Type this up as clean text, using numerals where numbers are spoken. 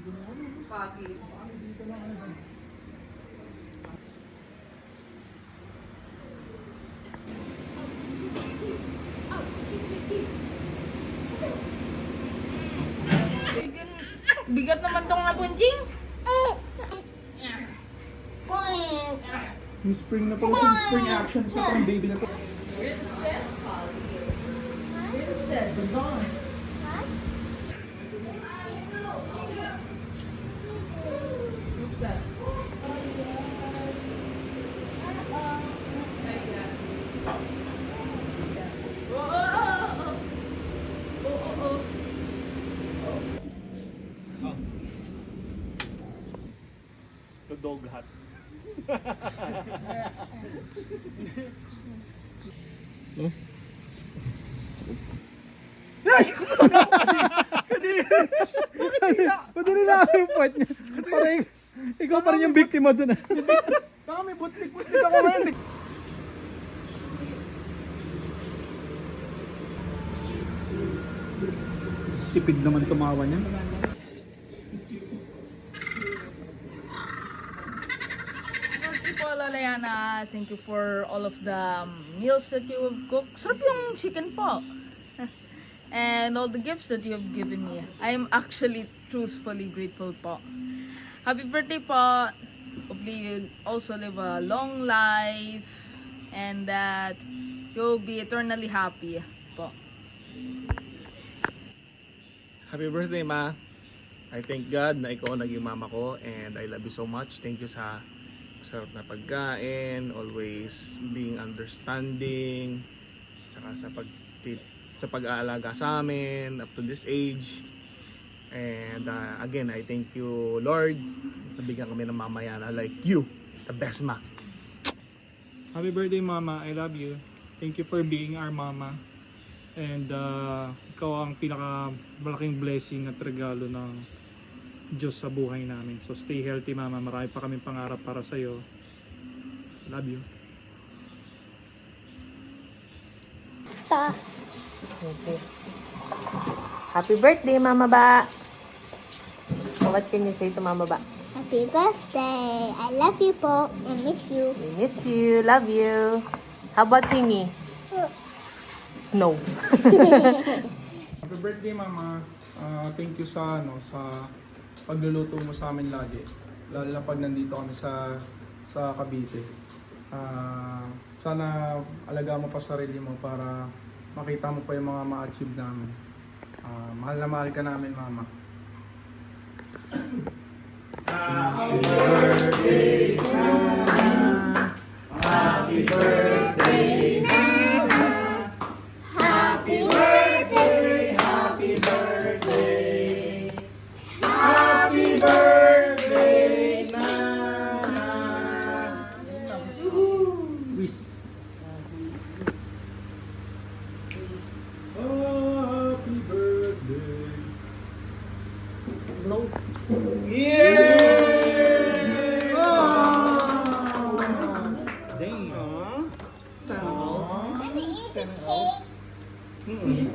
Pagi. Bigat naman tong nabunjing. Yung spring na pala, yung spring action sa parang baby na to. The dog hut. Oh? Ba't nilalaki yung part niya? Parang ikaw pa rin yung biktima dun. Baka may butlik-butlik ako ngayon. Tipid naman tumawa niya. Lola Yana, thank you for all of the meals that you have cooked. Sarap yung chicken po. And all the gifts that you have given me. I am actually truthfully grateful po. Happy birthday po. Hopefully you'll also live a long life and that you'll be eternally happy po. Happy birthday, Ma. I thank God na ikaw naging mama ko and I love you so much. Thank you sa sarap na pagkain, always being understanding, tsaka sa pag-aalaga sa amin up to this age. And again, I thank you, Lord. Nabigyan kami ng Mama Yana like you, the best ma. Happy birthday, Mama. I love you. Thank you for being our mama. And ikaw ang pinakamalaking blessing at regalo ng Diyos sa buhay namin. So stay healthy, Mama. Marami pa kaming pangarap para sa'yo. Love you. Happy birthday, Mama Ba! What can you say to Mama Ba? Happy birthday! I love you po. I miss you. We miss you. Love you. How about Chingy? No. Happy birthday, Mama. Thank you sa pagluluto mo sa amin lagi. Lalo na pag nandito kami sa Cavite. Sana alagaan mo pa sarili mo para makita mo pa yung mga ma-achieve namin. Mahal na mahal ka namin, Mama. Happy birthday, Mama. Happy birthday, Mama. Happy birthday, happy birthday. Happy birthday, Mama. Wish. Happy birthday. No. Yeah! Oh! Damn. Sana all. Let me eat the cake. Mm-mm.